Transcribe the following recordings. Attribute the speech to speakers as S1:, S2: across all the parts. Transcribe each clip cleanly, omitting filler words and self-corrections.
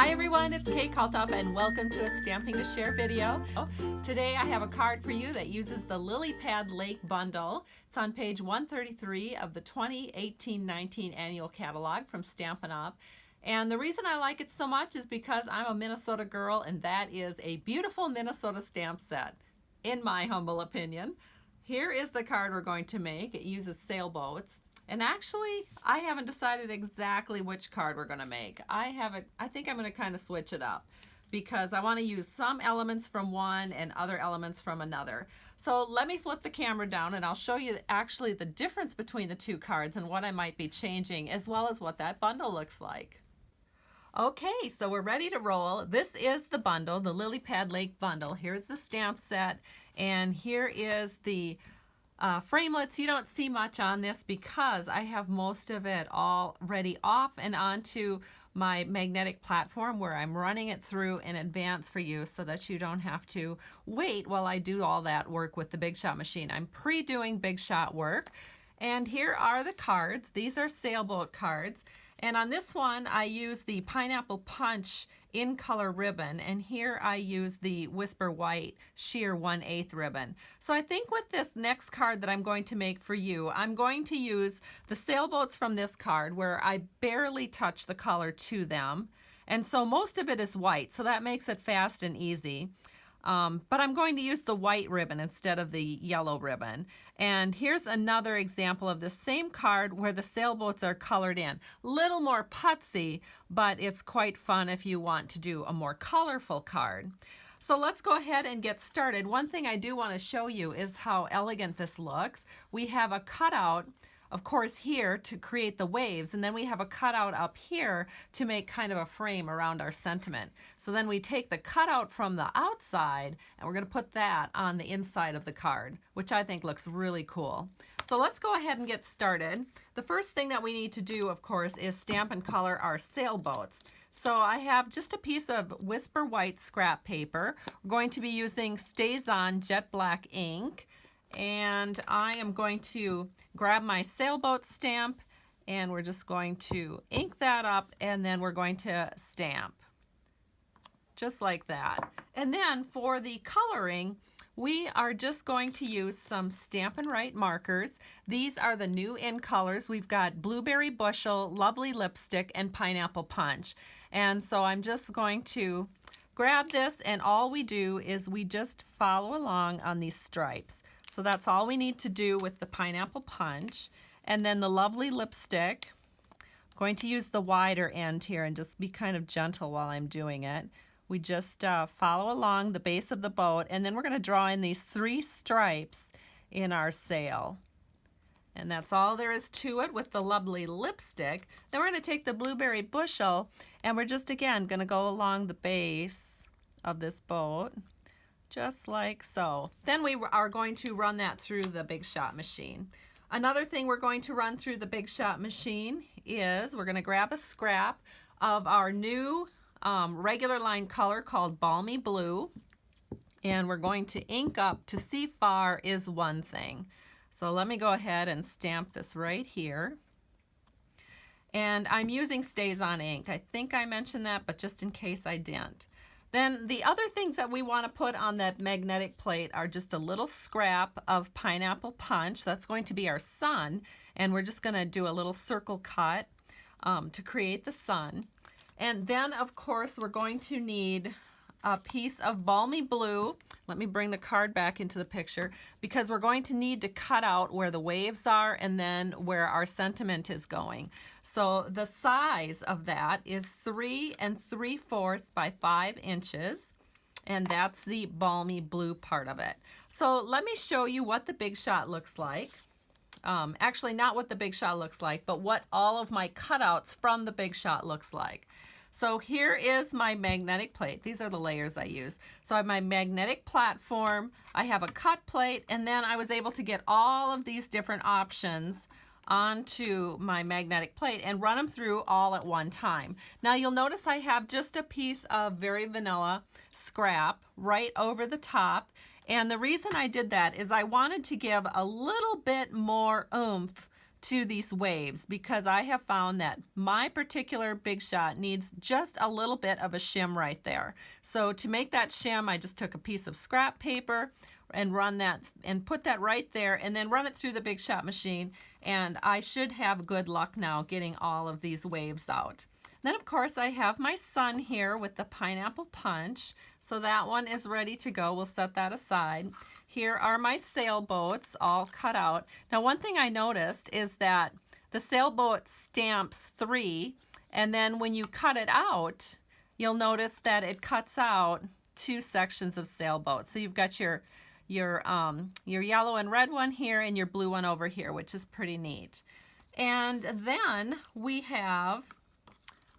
S1: Hi everyone, it's Kay Kalthoff and welcome to a Stamping to Share video. Today I have a card for you that uses the Lilypad Lake Bundle. It's on page 133 of the 2018-19 annual catalog from Stampin Up. And the reason I like it so much is because I'm a Minnesota girl and that is a beautiful Minnesota stamp set, in my humble opinion. Here is the card we're going to make. It uses sailboats. And actually, I haven't decided exactly which card we're going to make. I think I'm going to kind of switch it up because I want to use some elements from one and other elements from another. So let me flip the camera down and I'll show you actually the difference between the two cards and what I might be changing, as well as what that bundle looks like. Okay, so we're ready to roll. This is the bundle, the Lilypad Lake Bundle. Here's the stamp set, and here is the Framelits. You don't see much on this because I have most of it already off and onto my magnetic platform where I'm running it through in advance for you so that you don't have to wait while I do all that work with the Big Shot machine. I'm pre-doing Big Shot work. And here are the cards. These are Sailboat cards. And on this one, I use the Pineapple Punch in color ribbon, and here I use the Whisper White sheer 1/8 ribbon. So I think with this next card that I'm going to make for you, I'm going to use the sailboats from this card where I barely touch the color to them. And so most of it is white, so that makes it fast and easy. But I'm going to use the white ribbon instead of the yellow ribbon. And here's another example of the same card where the sailboats are colored in. Little more putsy, but it's quite fun if you want to do a more colorful card. So let's go ahead and get started. One thing I do want to show you is how elegant this looks. We have a cutout, of course, here to create the waves, and then we have a cutout up here to make kind of a frame around our sentiment. So then we take the cutout from the outside and we're going to put that on the inside of the card, which I think looks really cool. So let's go ahead and get started. The first thing that we need to do, of course, is stamp and color our sailboats. So I have just a piece of Whisper White scrap paper. We're going to be using StazOn Jet Black ink. And I am going to grab my sailboat stamp and we're just going to ink that up, and then we're going to stamp just like that. And then for the coloring, we are just going to use some Stampin' Right markers. These are the new in colors. We've got Blueberry Bushel, Lovely Lipstick, and Pineapple Punch. And so I'm just going to grab this, and all we do is we just follow along on these stripes. So that's all we need to do with the Pineapple Punch. And then the Lovely Lipstick, I'm going to use the wider end here and just be kind of gentle while I'm doing it. We just follow along the base of the boat, and then we're going to draw in these 3 stripes in our sail. And that's all there is to it with the Lovely Lipstick. Then we're going to take the Blueberry Bushel, and we're just, again, going to go along the base of this boat, just like so. Then we are going to run that through the Big Shot machine. Another thing we're going to run through the Big Shot machine is we're going to grab a scrap of our new regular line color called Balmy Blue, and we're going to ink up To See Far Is One Thing. So let me go ahead and stamp this right here. And I'm using StazOn ink. I think I mentioned that, but just in case I didn't. Then the other things that we want to put on that magnetic plate are just a little scrap of Pineapple Punch. That's going to be our sun, and we're just going to do a little circle cut to create the sun. And then, of course, we're going to need a piece of Balmy Blue. Let me bring the card back into the picture because we're going to need to cut out where the waves are and then where our sentiment is going. So the size of that is 3 3/4 by 5 inches, and that's the Balmy Blue part of it. So let me show you what the Big Shot looks like. Actually, not what the Big Shot looks like, but what all of my cutouts from the Big Shot looks like. So here is my magnetic plate. These are the layers I use. So I have my magnetic platform, I have a cut plate, and then I was able to get all of these different options onto my magnetic plate and run them through all at one time. Now you'll notice I have just a piece of very vanilla scrap right over the top, and the reason I did that is I wanted to give a little bit more oomph to these waves because I have found that my particular Big Shot needs just a little bit of a shim right there. So to make that shim, I just took a piece of scrap paper and run that and put that right there and then run it through the Big Shot machine, and I should have good luck now getting all of these waves out. Then of course I have my sun here with the pineapple punch, so that one is ready to go. We'll set that aside. Here are my sailboats all cut out. Now one thing I noticed is that the sailboat stamps 3, and then when you cut it out, you'll notice that it cuts out 2 sections of sailboat. So you've got your yellow and red one here and your blue one over here, which is pretty neat. And then we have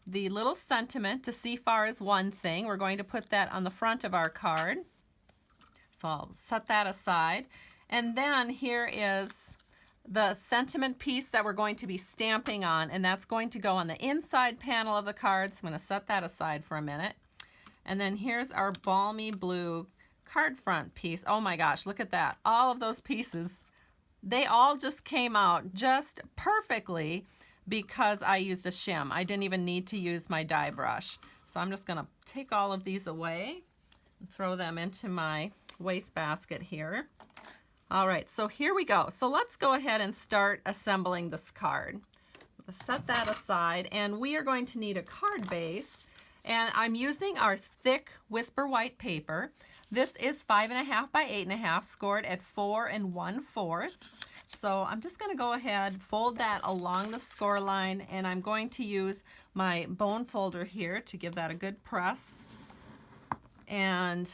S1: the little sentiment, to see far is one thing. We're going to put that on the front of our card. So I'll set that aside. And then here is the sentiment piece that we're going to be stamping on, and that's going to go on the inside panel of the card. So I'm going to set that aside for a minute. And then here's our balmy blue card front piece. Oh my gosh, look at that. All of those pieces, they all just came out just perfectly because I used a shim. I didn't even need to use my die brush. So I'm just going to take all of these away and throw them into my wastebasket here. All right, so here we go. So let's go ahead and start assembling this card. Set that aside, and we are going to need a card base, and I'm using our thick Whisper White paper. This is 5.5 by 8.5, scored at 4 1/4. So I'm just going to go ahead, fold that along the score line, and I'm going to use my bone folder here to give that a good press. And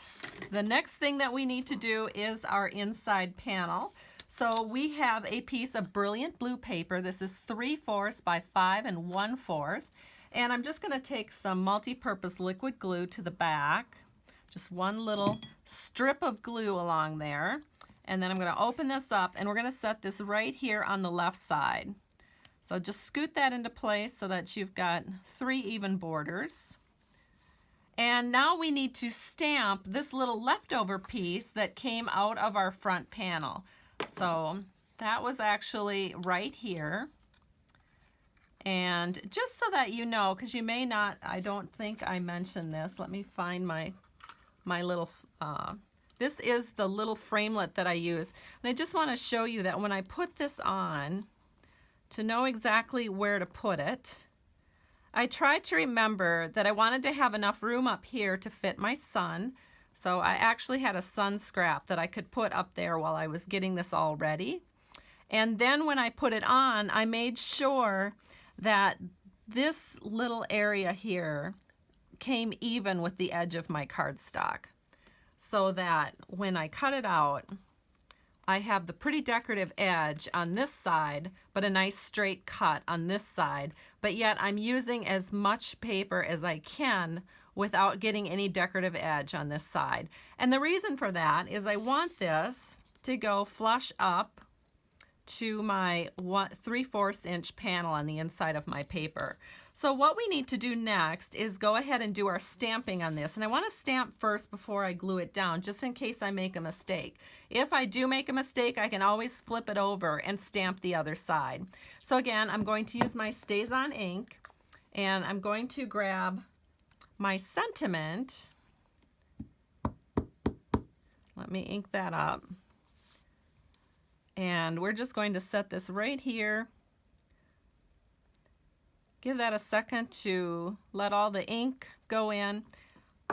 S1: the next thing that we need to do is our inside panel. So we have a piece of brilliant blue paper. This is 3/4 by 5 1/4. And I'm just going to take some multi-purpose liquid glue to the back. Just one little strip of glue along there. And then I'm going to open this up, and we're going to set this right here on the left side. So just scoot that into place so that you've got 3 even borders. And now we need to stamp this little leftover piece that came out of our front panel. So that was actually right here. And just so that you know, because you may not, I don't think I mentioned this. Let me find my little, this is the little framelit that I use. And I just want to show you that when I put this on, to know exactly where to put it, I tried to remember that I wanted to have enough room up here to fit my sun. So I actually had a sun scrap that I could put up there while I was getting this all ready. And then when I put it on, I made sure that this little area here came even with the edge of my cardstock, so that when I cut it out, I have the pretty decorative edge on this side, but a nice straight cut on this side, but yet I'm using as much paper as I can without getting any decorative edge on this side. And the reason for that is I want this to go flush up to my 3/4 inch panel on the inside of my paper. So what we need to do next is go ahead and do our stamping on this. And I want to stamp first before I glue it down, just in case I make a mistake. If I do make a mistake, I can always flip it over and stamp the other side. So again, I'm going to use my StazOn ink, and I'm going to grab my sentiment. Let me ink that up. And we're just going to set this right here. Give that a second to let all the ink go in,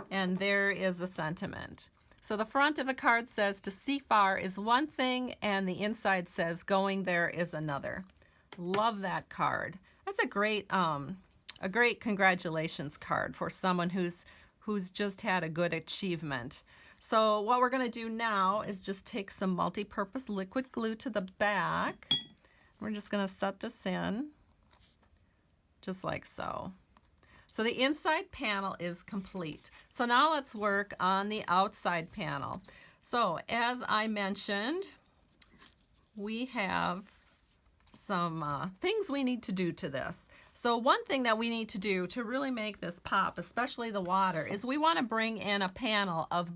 S1: and there is the sentiment. So the front of the card says to see far is one thing, and the inside says going there is another. Love that card. That's a great congratulations card for someone who's just had a good achievement. So what we're going to do now is just take some multi-purpose liquid glue to the back. We're just going to set this in just like so. So the inside panel is complete. So now let's work on the outside panel. So as I mentioned, we have some things we need to do to this. So one thing that we need to do to really make this pop, especially the water, is we want to bring in a panel of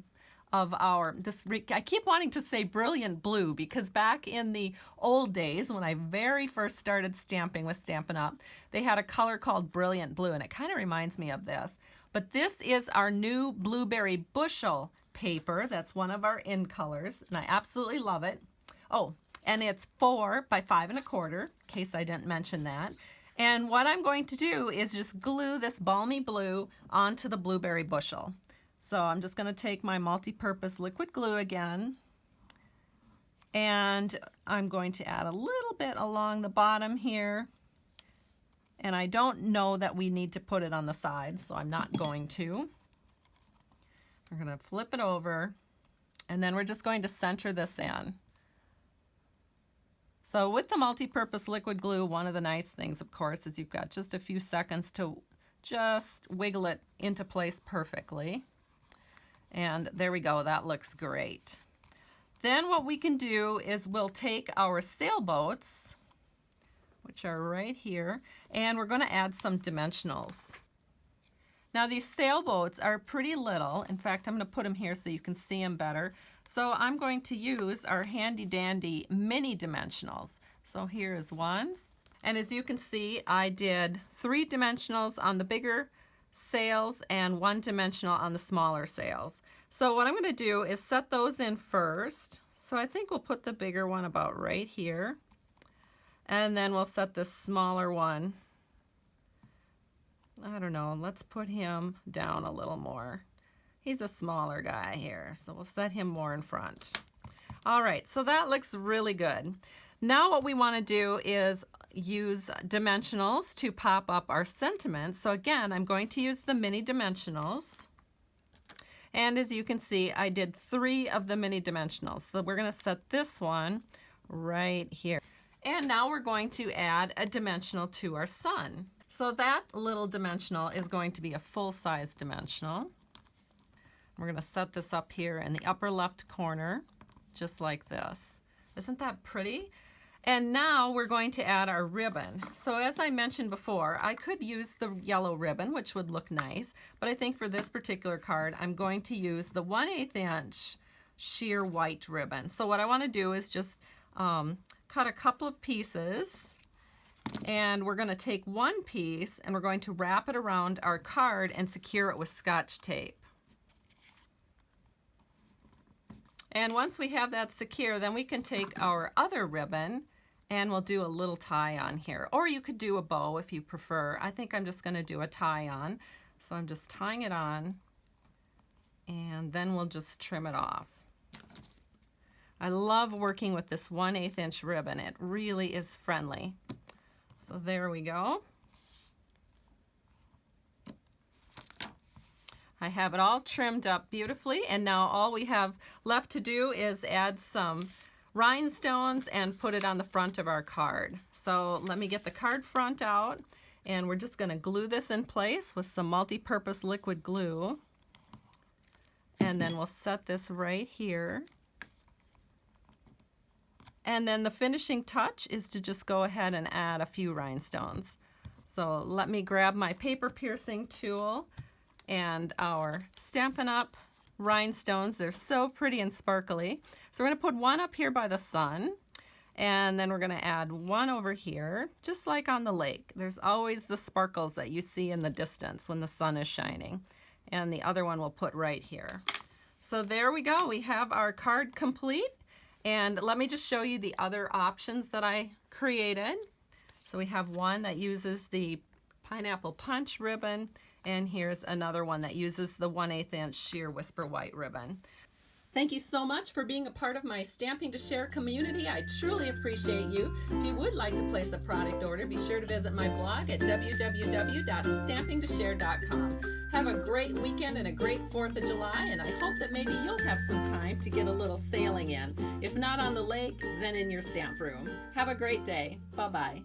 S1: of I keep wanting to say brilliant blue because back in the old days when I very first started stamping with Stampin' Up, they had a color called brilliant blue, and it kind of reminds me of this. But this is our new blueberry bushel paper. That's one of our in colors, and I absolutely love it. Oh, and it's 4 by 5 1/4, in case I didn't mention that. And what I'm going to do is just glue this balmy blue onto the blueberry bushel. So I'm just going to take my multi-purpose liquid glue again, and I'm going to add a little bit along the bottom here. And I don't know that we need to put it on the sides, so I'm not going to. We're going to flip it over, and then we're just going to center this in. So with the multi-purpose liquid glue, one of the nice things, of course, is you've got just a few seconds to just wiggle it into place perfectly. And there we go, that looks great. Then what we can do is we'll take our sailboats, which are right here, and we're going to add some dimensionals. Now these sailboats are pretty little. In fact, I'm going to put them here so you can see them better. So I'm going to use our handy dandy mini dimensionals. So here's one. And as you can see, I did 3 dimensionals on the bigger sails and 1 dimensional on the smaller sails. So what I'm going to do is set those in first. So I think we'll put the bigger one about right here. And then we'll set the smaller one, I don't know, let's put him down a little more. He's a smaller guy here, so we'll set him more in front. All right, so that looks really good. Now what we want to do is use dimensionals to pop up our sentiments. So again, I'm going to use the mini dimensionals. And as you can see, I did 3 of the mini dimensionals. So we're going to set this one right here. And now we're going to add a dimensional to our sun. So that little dimensional is going to be a full-size dimensional. We're going to set this up here in the upper left corner, just like this. Isn't that pretty? And now we're going to add our ribbon. So as I mentioned before, I could use the yellow ribbon, which would look nice, but I think for this particular card, I'm going to use the 1/8 inch sheer white ribbon. So what I want to do is just cut a couple of pieces, and we're going to take one piece and we're going to wrap it around our card and secure it with Scotch tape. And once we have that secure, then we can take our other ribbon and we'll do a little tie on here. Or you could do a bow if you prefer. I think I'm just going to do a tie on. So I'm just tying it on, and then we'll just trim it off. I love working with this 1/8 inch ribbon. It really is friendly. So there we go. I have it all trimmed up beautifully, and now all we have left to do is add some rhinestones and put it on the front of our card. So let me get the card front out, and we're just going to glue this in place with some multi-purpose liquid glue. And then we'll set this right here. And then the finishing touch is to just go ahead and add a few rhinestones. So let me grab my paper piercing tool and our Stampin' Up rhinestones. They're so pretty and sparkly. So we're going to put one up here by the sun, and then we're going to add one over here, just like on the lake. There's always the sparkles that you see in the distance when the sun is shining. And the other one we'll put right here. So there we go. We have our card complete. And let me just show you the other options that I created. So we have one that uses the pineapple punch ribbon, and here's another one that uses the 1/8 inch sheer whisper white ribbon. Thank you so much for being a part of my Stamping to Share community. I truly appreciate you. If you would like to place a product order, be sure to visit my blog at www.stampingtoshare.com. Have a great weekend and a great 4th of July, and I hope that maybe you'll have some time to get a little sailing in. If not on the lake, then in your stamp room. Have a great day. Bye-bye.